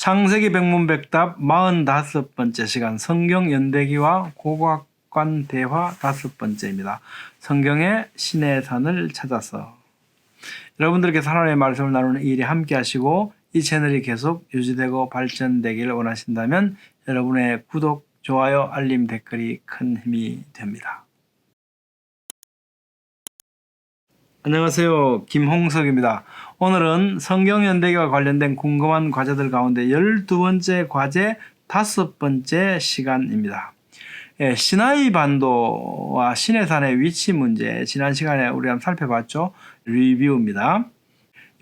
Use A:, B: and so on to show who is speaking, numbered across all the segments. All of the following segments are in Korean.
A: 창세기 백문백답 45번째 시간 성경 연대기와 고고학관 대화 5번째입니다. 성경의 신의 산을 찾아서. 여러분들께서 하나님의 말씀을 나누는 이 일에 함께 하시고 이 채널이 계속 유지되고 발전되기를 원하신다면 여러분의 구독, 좋아요, 알림, 댓글이 큰 힘이 됩니다. 안녕하세요. 김홍석입니다. 오늘은 성경연대기와 관련된 궁금한 과제들 가운데 12번째 과제 5번째 시간입니다. 시나이 반도와 시내산의 위치 문제, 지난 시간에 우리 한번 살펴봤죠. 리뷰입니다.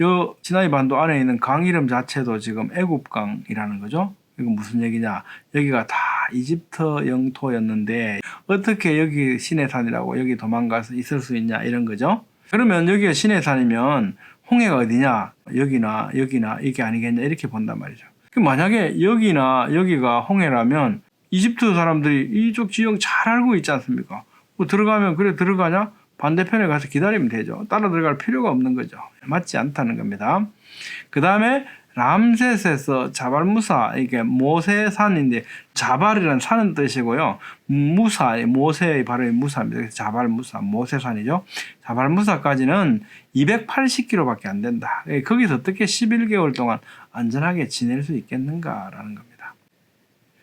A: 요 시나이 반도 안에 있는 강 이름 자체도 지금 애굽강이라는 거죠. 이거 무슨 얘기냐? 여기가 다 이집트 영토였는데 어떻게 여기 시내산이라고 여기 도망가서 있을 수 있냐 이런 거죠. 그러면 여기가 시내산이면 홍해가 어디냐? 여기나 이게 아니겠냐 이렇게 본단 말이죠. 만약에 여기나 여기가 홍해라면 이집트 사람들이 이쪽 지형 잘 알고 있지 않습니까? 뭐 들어가면 그래 들어가냐? 반대편에 가서 기다리면 되죠. 따라 들어갈 필요가 없는 거죠. 맞지 않다는 겁니다. 그 다음에 람셋에서 자발무사, 이게 모세산인데 자발이라는 산은 뜻이고요. 무사, 모세의 발음이 무사입니다. 그래서 자발무사, 모세산이죠. 자발무사까지는 280km밖에 안 된다. 거기서 어떻게 11개월 동안 안전하게 지낼 수 있겠는가라는 겁니다.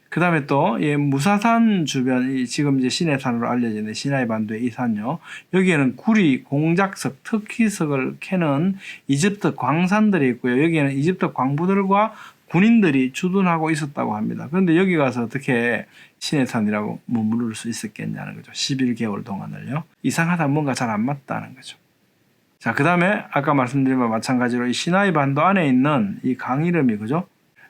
A: 그 다음에 또 무사산 주변, 지금 이제 시내산으로 알려지는 시나이 반도의 이 산요. 여기에는 구리, 공작석, 터키석을 캐는 이집트 광산들이 있고요. 여기에는 이집트 광부들과 군인들이 주둔하고 있었다고 합니다. 그런데 여기 가서 어떻게 시내산이라고 머무를 수 있었겠냐는 거죠. 11개월 동안을요. 이상하다, 뭔가 잘 안 맞다는 거죠. 자, 그 다음에 아까 말씀드린 바와 마찬가지로 이 시나이 반도 안에 있는 이 강 이름이 그죠?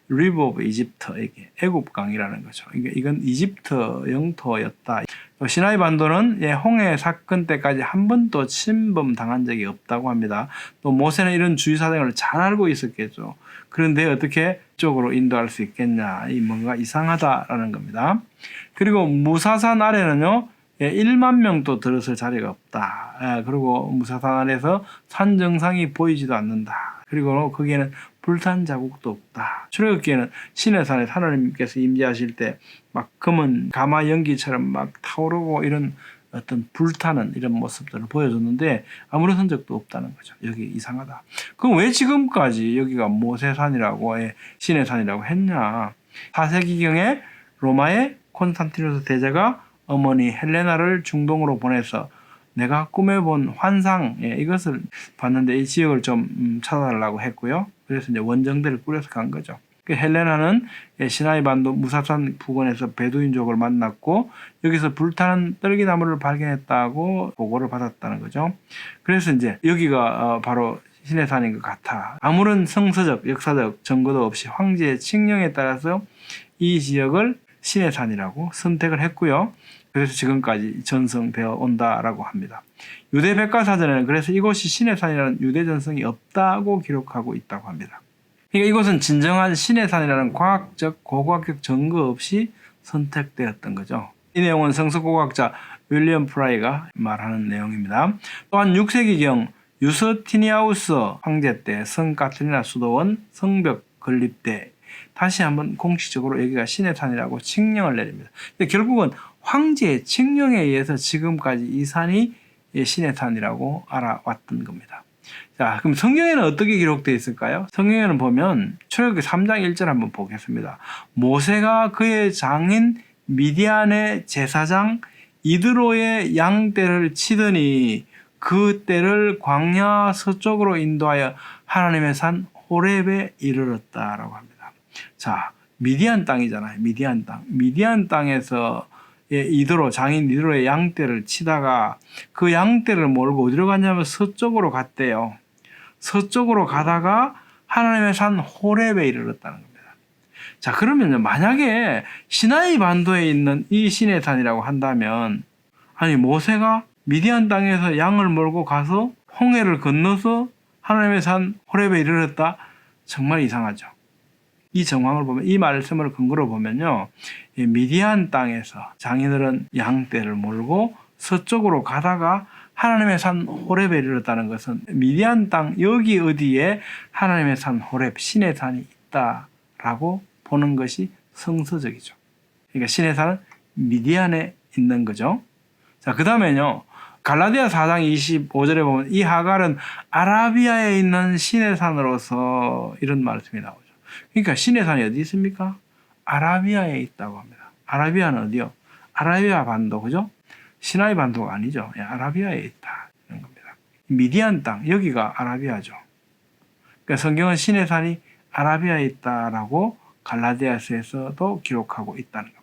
A: 리버 오브 이집트, 이게 애굽강이라는 거죠. 이건 이집트 영토였다. 시나이 반도는 홍해 사건 때까지 한 번도 침범당한 적이 없다고 합니다. 또 모세는 이런 주의 사정을 잘 알고 있었겠죠. 그런데 어떻게 이쪽으로 인도할 수 있겠냐, 뭔가 이상하다라는 겁니다. 그리고 무사산 아래는요 1만 명도 들어설 자리가 없다. 그리고 무사산 아래에서 산 정상이 보이지도 않는다. 그리고 거기에는 불탄 자국도 없다. 출애굽기에는 시내산에 하나님께서 임재하실 때 막 검은 가마 연기처럼 막 타오르고 이런 어떤 불타는 이런 모습들을 보여줬는데 아무런 흔적도 없다는 거죠. 여기 이상하다. 그럼 왜 지금까지 여기가 모세산이라고 시내산이라고 했냐? 4세기경에 로마의 콘스탄티누스 대제가 어머니 헬레나를 중동으로 보내서 내가 꿈에 본 환상, 이것을 봤는데 이 지역을 좀 찾아달라고 했고요. 그래서 이제 원정대를 꾸려서 간 거죠. 헬레나는 시나이 반도 무사산 부근에서 베두인족을 만났고 여기서 불타는 떨기나무를 발견했다고 보고를 받았다는 거죠. 그래서 이제 여기가 바로 시내산인 것 같아. 아무런 성서적, 역사적 증거도 없이 황제의 칙령에 따라서 이 지역을 시내산이라고 선택을 했고요. 그래서 지금까지 전성되어 온다라고 합니다. 유대 백과사전에는 그래서 이곳이 시내산이라는 유대 전성이 없다고 기록하고 있다고 합니다. 그러니까 이곳은 진정한 시내산이라는 과학적, 고고학적 증거 없이 선택되었던 거죠. 이 내용은 성서고고학자 윌리엄 프라이가 말하는 내용입니다. 또한 6세기경 유스티니아우스 황제 때 성카트리나 수도원 성벽 건립 때 다시 한번 공식적으로 여기가 시내산이라고 칙령을 내립니다. 근데 결국은 황제의 칙령에 의해서 지금까지 이 산이 시내산이라고 알아왔던 겁니다. 자, 그럼 성경에는 어떻게 기록되어 있을까요? 성경에는 보면 출애굽기 3장 1절 한번 보겠습니다. 모세가 그의 장인 미디안의 제사장 이드로의 양떼를 치더니 그 떼를 광야 서쪽으로 인도하여 하나님의 산 호렙에 이르렀다라고 합니다. 자, 미디안 땅이잖아요. 미디안 땅. 미디안 땅에서 이드로, 장인 이드로의 양떼를 치다가 그 양떼를 몰고 어디로 갔냐면 서쪽으로 갔대요. 서쪽으로 가다가 하나님의 산 호렙에 이르렀다는 겁니다. 자, 그러면 만약에 시나이 반도에 있는 이 시내산이라고 한다면 아니 모세가 미디안 땅에서 양을 몰고 가서 홍해를 건너서 하나님의 산 호렙에 이르렀다? 정말 이상하죠. 이 정황을 보면, 이 말씀을 근거로 보면요, 미디안 땅에서 장인들은 양떼를 몰고 서쪽으로 가다가 하나님의 산 호렙에 이르렀다는 것은 미디안 땅 여기 어디에 하나님의 산 호렙 신의 산이 있다 있다라고 보는 것이 성서적이죠. 그러니까 시내산은 미디안에 있는 거죠. 자, 그 다음에요. 갈라디아 4장 25절에 보면 이 하갈은 아라비아에 있는 시내산으로서 이런 말씀이 나오죠. 그러니까 시내산이 어디 있습니까? 아라비아에 있다고 합니다. 아라비아는 어디요? 아라비아 반도, 그죠? 시나이 반도가 아니죠. 아라비아에 있다. 이런 겁니다. 미디안 땅, 여기가 아라비아죠. 그러니까 성경은 시내산이 아라비아에 있다라고 갈라디아서에서도 기록하고 있다는 겁니다.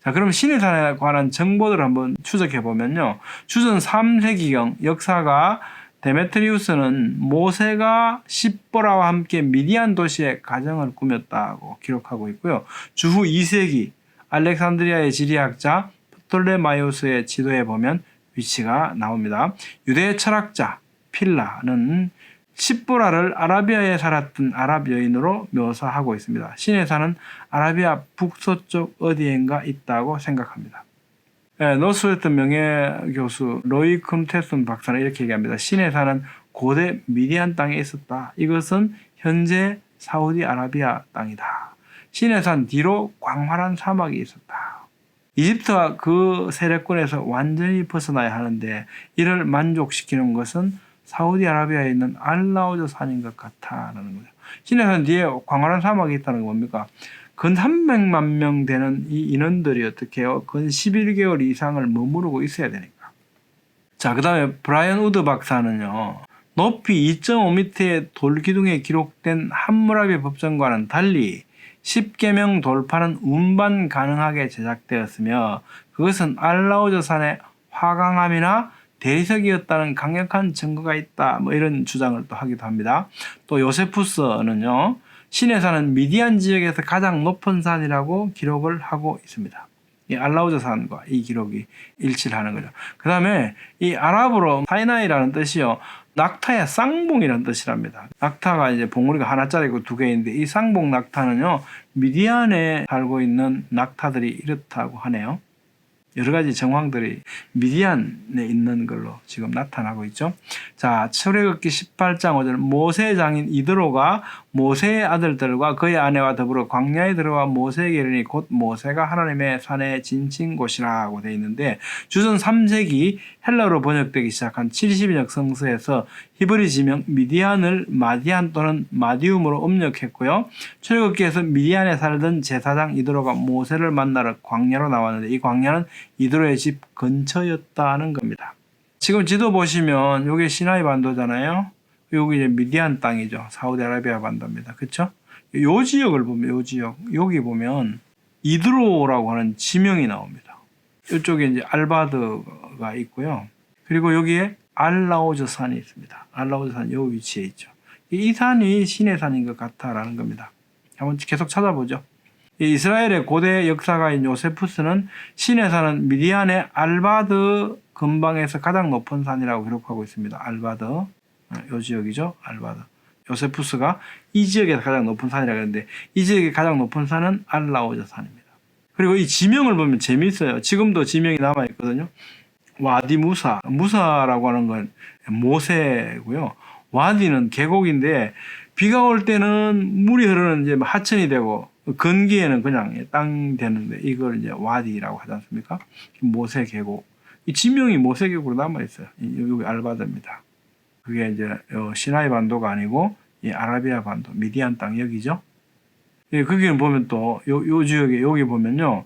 A: 자, 그럼 시내산에 관한 정보들을 한번 추적해 보면요. 주전 3세기경 역사가 데메트리우스는 모세가 십보라와 함께 미디안 도시에 가정을 꾸몄다고 기록하고 있고요. 주후 2세기 알렉산드리아의 지리학자 프톨레마이오스의 지도에 보면 위치가 나옵니다. 유대 철학자 필라는 십보라를 아라비아에 살았던 아랍 여인으로 묘사하고 있습니다. 시내산은 아라비아 북서쪽 어디엔가 있다고 생각합니다. 노스웨스트 명예교수 로이 쿰테슨 박사는 이렇게 얘기합니다. 시내산은 고대 미디안 땅에 있었다. 이것은 현재 사우디아라비아 땅이다. 시내산 뒤로 광활한 사막이 있었다. 이집트와 그 세력권에서 완전히 벗어나야 하는데 이를 만족시키는 것은 사우디아라비아에 있는 알라우드 산인 것 같다라는 거죠. 시내산 뒤에 광활한 사막이 있다는 건 뭡니까? 근 300만 명 되는 이 인원들이 어떻게 해요? 근 11개월 이상을 머무르고 있어야 되니까. 자, 그 다음에 브라이언 우드 박사는요. 높이 2.5m의 돌기둥에 기록된 함무라비 법전과는 달리 10계명 돌파는 운반 가능하게 제작되었으며 그것은 알라우드 산의 화강암이나 대리석이었다는 강력한 증거가 있다. 뭐 이런 주장을 또 하기도 합니다. 또 요세푸스는요. 시내산은 미디안 지역에서 가장 높은 산이라고 기록을 하고 있습니다. 이 알라우드 산과 이 기록이 일치를 하는 거죠. 그 다음에 이 아랍어로 사이나이라는 뜻이요. 낙타의 쌍봉이라는 뜻이랍니다. 낙타가 이제 봉우리가 하나짜리고 두 개인데 이 쌍봉 낙타는요. 미디안에 살고 있는 낙타들이 이렇다고 하네요. 여러 가지 정황들이 미디안에 있는 걸로 지금 나타나고 있죠. 자, 출애굽기 18장 5절 모세의 장인 이드로가 모세의 아들들과 그의 아내와 더불어 광야에 들어와 모세에게 이르니 곧 모세가 하나님의 산에 진친 곳이라고 되어 있는데 주전 3세기 헬라어로 번역되기 시작한 70인역 성서에서 히브리 지명 미디안을 마디안 또는 마디움으로 음력했고요. 출애굽기에서 미디안에 살던 제사장 이드로가 모세를 만나러 광야로 나왔는데 이 광야는 이드로의 집 근처였다는 겁니다. 지금 지도 보시면 여기 시나이 반도잖아요. 여기 이제 미디안 땅이죠. 사우디아라비아 반도입니다. 그렇죠? 요 지역을 보면 요 지역 여기 보면 이드로라고 하는 지명이 나옵니다. 이쪽에 이제 알바드가 있고요. 그리고 여기에 알라우즈 산이 있습니다. 알라우즈 산 요 위치에 있죠. 이 산이 시내산인 것 같다라는 겁니다. 한번 계속 찾아보죠. 이스라엘의 고대 역사가인 요세푸스는 시내산은 미디안의 알바드 근방에서 가장 높은 산이라고 기록하고 있습니다. 알바드, 요 지역이죠. 알바드. 요세푸스가 이 지역에서 가장 높은 산이라고 했는데 이 지역의 가장 높은 산은 알라우즈 산입니다. 그리고 이 지명을 보면 재미있어요. 지금도 지명이 남아있거든요. 와디 무사, 무사라고 하는 건 모세고요. 와디는 계곡인데 비가 올 때는 물이 흐르는 이제 하천이 되고 건기에는 그냥 땅 되는데 이걸 이제 와디라고 하지 않습니까? 모세 계곡. 이 지명이 모세 계곡으로 남아 있어요. 여기 알바드입니다. 그게 이제 시나이 반도가 아니고 이 아라비아 반도, 미디안 땅 여기죠. 거기는 보면 또 요 지역에 여기 보면요.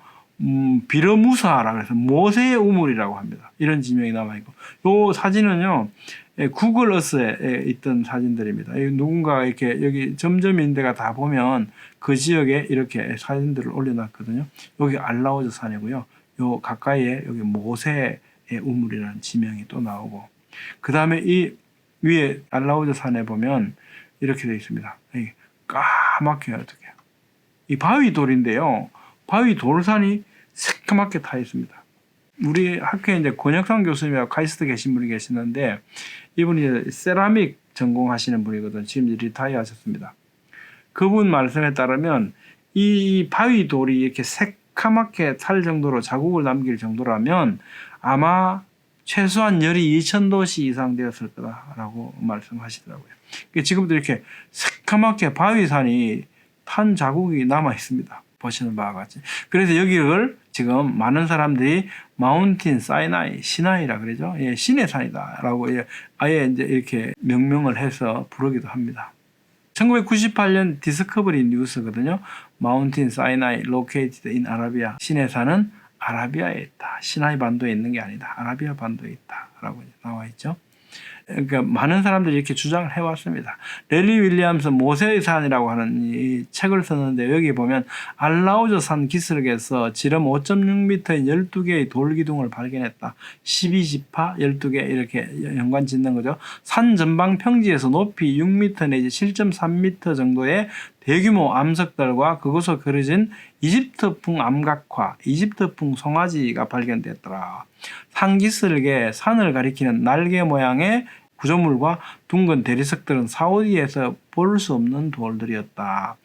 A: 비르무사라고 해서 모세의 우물이라고 합니다. 이런 지명이 남아 있고 요 사진은요. 구글 어스에 있던 사진들입니다. 누군가 이렇게 여기 점점인 데가 다 보면 그 지역에 이렇게 사진들을 올려놨거든요. 여기 알라우즈 산이고요. 요 가까이에 여기 모세의 우물이라는 지명이 또 나오고 그 다음에 이 위에 알라우즈 산에 보면 이렇게 되어 있습니다. 까맣게 어떻게 이 바위 돌인데요. 바위 돌산이 새까맣게 타 있습니다. 우리 학교에 이제 권혁상 교수님이라고 카이스트 계신 분이 계시는데 이분이 세라믹 전공하시는 분이거든요. 지금 리타이어 하셨습니다. 그분 말씀에 따르면 이 바위 돌이 이렇게 새까맣게 탈 정도로 자국을 남길 정도라면 아마 최소한 열이 2,000도씨 이상 되었을 거다라고 말씀하시더라고요. 지금도 이렇게 새까맣게 바위산이 탄 자국이 남아 있습니다. 보시는 바와 같이. 그래서 여기를 지금 많은 사람들이 마운틴 사이나이, 시나이라 그러죠. 예, 신의 산이다라고 아예 이제 이렇게 명명을 해서 부르기도 합니다. 1998년 디스커버리 뉴스거든요. 마운틴 사이나이 located in 아라비아. 신의 산은 아라비아에 있다. 시나이 반도에 있는 게 아니다. 아라비아 반도에 있다라고 나와 있죠. 그러니까 많은 사람들이 이렇게 주장을 해왔습니다. 렐리 윌리엄스 모세의 산이라고 하는 이 책을 썼는데 여기 보면 알라우저 산 기슭에서 지름 5.6m인 12개의 돌기둥을 발견했다. 12지파 12개 이렇게 연관 짓는 거죠. 산 전방 평지에서 높이 6m 내지 7.3m 정도의 대규모 암석들과 그곳에 그려진 이집트풍 암각화, 이집트풍 송아지가 발견됐더라. 산기슭에 산을 가리키는 날개 모양의 구조물과 둥근 대리석들은 사우디에서 볼 수 없는 돌들이었다.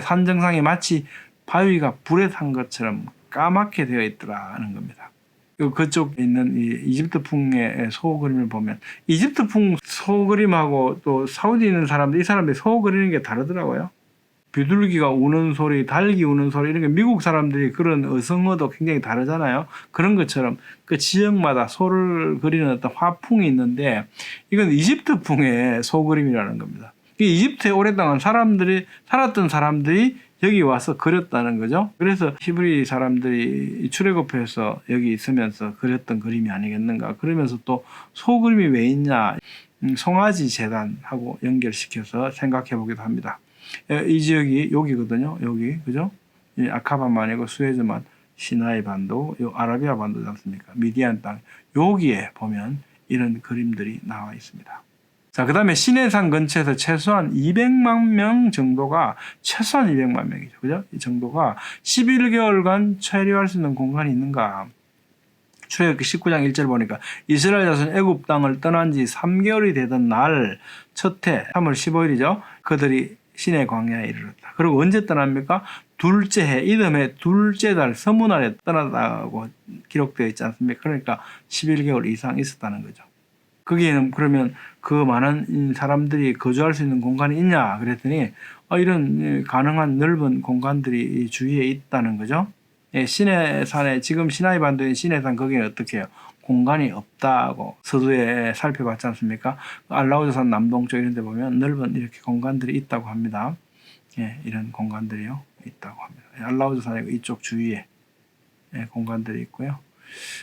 A: 산 정상이 마치 바위가 불에 탄 것처럼 까맣게 되어 있더라는 겁니다. 그쪽에 있는 이 이집트풍의 소 그림을 보면 이집트풍 소 그림하고 또 사우디에 있는 사람들, 이 사람들이 소 그리는 게 다르더라고요. 비둘기가 우는 소리, 닭이 우는 소리, 이런 게 미국 사람들이 그런 어성어도 굉장히 다르잖아요. 그런 것처럼 그 지역마다 소를 그리는 어떤 화풍이 있는데 이건 이집트풍의 소 그림이라는 겁니다. 이집트에 오랫동안 살았던 사람들이 여기 와서 그렸다는 거죠. 그래서 히브리 사람들이 출애굽해서 여기 있으면서 그렸던 그림이 아니겠는가. 그러면서 또 소 그림이 왜 있냐, 송아지 재단하고 연결시켜서 생각해 보기도 합니다. 이 지역이 여기거든요. 여기, 그죠? 이 아카바만 아니고 수에즈만, 시나이 반도, 요 아라비아 반도지 않습니까? 미디안 땅. 여기에 보면 이런 그림들이 나와 있습니다. 자, 그 다음에 시내산 근처에서 최소한 200만 명 정도가, 최소한 200만 명이죠. 그죠? 이 정도가 11개월간 체류할 수 있는 공간이 있는가? 출애굽기 19장 1절 보니까 이스라엘 자손 애굽 땅을 떠난 지 3개월이 되던 날 첫해 3월 15일이죠. 그들이 시내 광야에 이르렀다. 그리고 언제 떠납니까? 둘째 해, 이듬해 둘째 달 서문날에 떠났다고 기록되어 있지 않습니까? 그러니까 11개월 이상 있었다는 거죠. 거기에는 그러면 그 많은 사람들이 거주할 수 있는 공간이 있냐? 그랬더니 이런 가능한 넓은 공간들이 주위에 있다는 거죠. 시내산에, 지금 시나이 반도인 시내산 거기는 어떻게 해요? 공간이 없다고 서두에 살펴봤지 않습니까? 알라우드산 남동쪽 이런 데 보면 넓은 이렇게 공간들이 있다고 합니다. 예, 이런 공간들이요 있다고 합니다. 알라우드산의 이쪽 주위에 공간들이 있고요.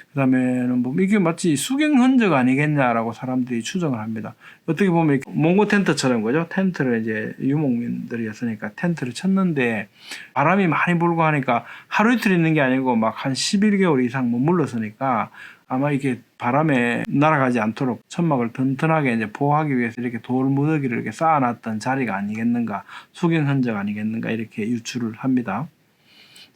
A: 그 다음에는 뭐 이게 마치 수경 흔적 아니겠냐라고 사람들이 추정을 합니다. 어떻게 보면 몽고 텐트처럼 거죠. 텐트를 이제 유목민들이었으니까 텐트를 쳤는데 바람이 많이 불고 하니까 하루 이틀 있는 게 아니고 막 한 11개월 이상 머물렀으니까 아마 이게 바람에 날아가지 않도록 천막을 튼튼하게 이제 보호하기 위해서 이렇게 돌무더기를 이렇게 쌓아놨던 자리가 아니겠는가, 수경 흔적 아니겠는가 이렇게 유추를 합니다.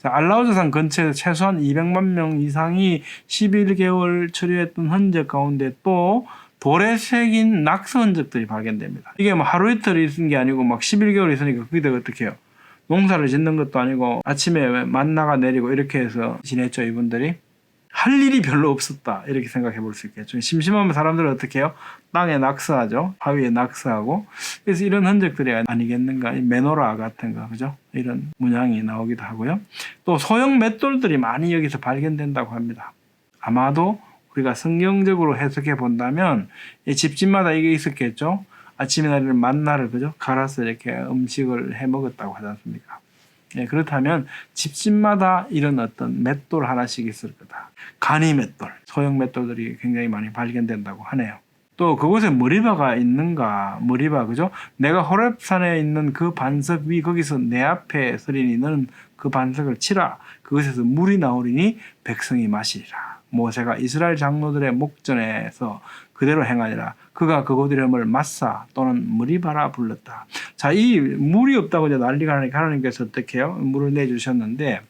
A: 알라우드산 근처에서 최소한 200만 명 이상이 11개월 처리했던 흔적 가운데 또 돌에 새긴 낙서 흔적들이 발견됩니다. 이게 뭐 하루 이틀 있은 게 아니고 막 11개월 있으니까 그게 어떻게 해요? 농사를 짓는 것도 아니고 아침에 만나가 내리고 이렇게 해서 지냈죠. 이분들이 할 일이 별로 없었다 이렇게 생각해 볼 수 있겠죠. 심심하면 사람들은 어떻게 해요? 땅에 낙서하죠. 바위에 낙서하고. 그래서 이런 흔적들이 아니겠는가. 메노라 같은 거, 그죠? 이런 문양이 나오기도 하고요. 또 소형 맷돌들이 많이 여기서 발견된다고 합니다. 아마도 우리가 성경적으로 해석해 본다면 집집마다 이게 있었겠죠. 아침에 내리는 만나를, 그죠? 갈아서 이렇게 음식을 해 먹었다고 하지 않습니까? 예, 그렇다면 집집마다 이런 어떤 맷돌 하나씩 있을 거다. 간이 맷돌, 소형 맷돌들이 굉장히 많이 발견된다고 하네요. 또 그곳에 머리바가 있는가? 머리바, 그죠? 내가 호렙산에 있는 그 반석 위, 거기서 내 앞에 서리니 너는 그 반석을 치라. 그것에서 물이 나오리니 백성이 마시리라. 모세가 이스라엘 장로들의 목전에서 그대로 행하니라. 그가 그곳 이름을 마사 또는 머리바라 불렀다. 자, 이 물이 없다고 이제 난리가 나니까 하나님께서 어떻게 해요? 물을 내주셨는데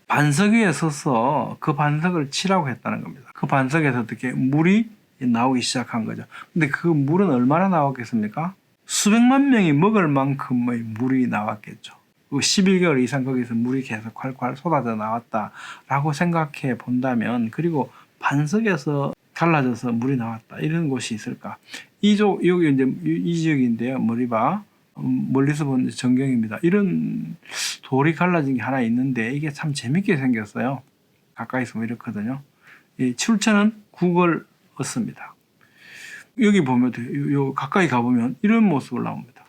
A: 반석 위에 서서 그 반석을 치라고 했다는 겁니다. 그 반석에서 어떻게 물이 나오기 시작한 거죠. 근데 그 물은 얼마나 나왔겠습니까? 수백만 명이 먹을 만큼의 물이 나왔겠죠. 11개월 이상 거기서 물이 계속 콸콸 쏟아져 나왔다라고 생각해 본다면, 그리고 반석에서 갈라져서 물이 나왔다 이런 곳이 있을까? 여기 이제 이 지역인데요. 머리바 멀리서 본 전경입니다. 이런 돌이 갈라진 게 하나 있는데 이게 참 재밌게 생겼어요. 가까이서 보면 이렇거든요. 이 출처는 구글 어스입니다. 여기 보면 요 가까이 가보면 이런 모습을 나옵니다.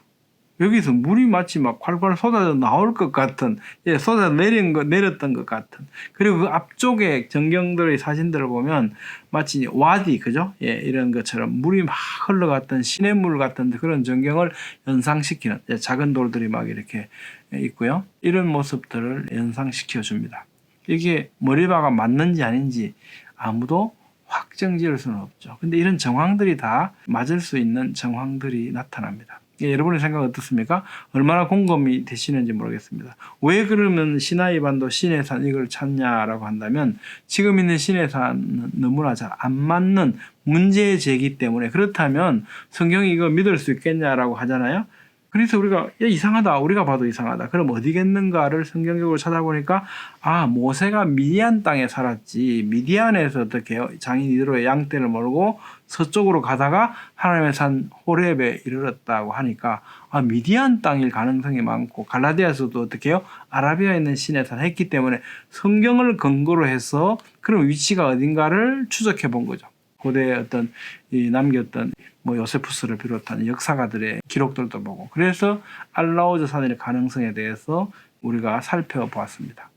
A: 여기서 물이 마치 막 콸콸 쏟아져 나올 것 같은, 쏟아 내렸던 것 같은. 그리고 그 앞쪽에 전경들의 사진들을 보면 마치 와디, 그죠? 이런 것처럼 물이 막 흘러갔던 시냇물 같은 그런 전경을 연상시키는 작은 돌들이 막 이렇게 있고요. 이런 모습들을 연상시켜 줍니다. 이게 머리바가 맞는지 아닌지 아무도 확정 지을 수는 없죠. 근데 이런 정황들이 다 맞을 수 있는 정황들이 나타납니다. 여러분의 생각 어떻습니까? 얼마나 공감이 되시는지 모르겠습니다. 왜 그러면 시나이 반도 시내산 이걸 찾냐라고 한다면 지금 있는 시내산은 너무나 잘 안 맞는 문제 제기 때문에, 그렇다면 성경이 이거 믿을 수 있겠냐라고 하잖아요. 그래서 우리가 이상하다, 우리가 봐도 이상하다, 그럼 어디겠는가를 성경적으로 찾아보니까 모세가 미디안 땅에 살았지, 미디안에서 어떻게 장인 이드로의 양떼를 몰고 서쪽으로 가다가 하나님의 산 호렙에 이르렀다고 하니까 미디안 땅일 가능성이 많고, 갈라디아서도 어떻게 해요? 아라비아에 있는 시내산 했기 때문에 성경을 근거로 해서 그런 위치가 어딘가를 추적해 본 거죠. 고대에 어떤 남겼던 요세푸스를 비롯한 역사가들의 기록들도 보고, 그래서 알라오즈 산의 가능성에 대해서 우리가 살펴보았습니다.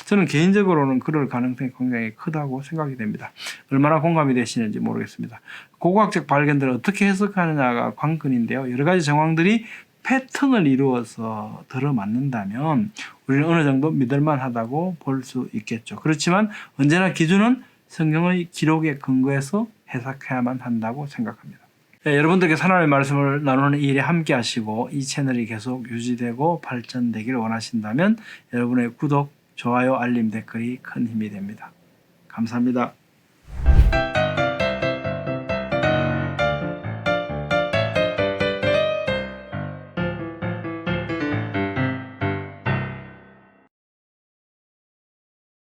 A: 저는 개인적으로는 그럴 가능성이 굉장히 크다고 생각이 됩니다. 얼마나 공감이 되시는지 모르겠습니다. 고고학적 발견들을 어떻게 해석하느냐가 관건인데요. 여러 가지 정황들이 패턴을 이루어서 들어맞는다면 우리는 어느 정도 믿을만하다고 볼 수 있겠죠. 그렇지만 언제나 기준은 성경의 기록에 근거해서 해석해야만 한다고 생각합니다. 여러분들께 하나님의 말씀을 나누는 이 일에 함께 하시고 이 채널이 계속 유지되고 발전되기를 원하신다면 여러분의 구독, 좋아요, 알림, 댓글이 큰 힘이 됩니다. 감사합니다.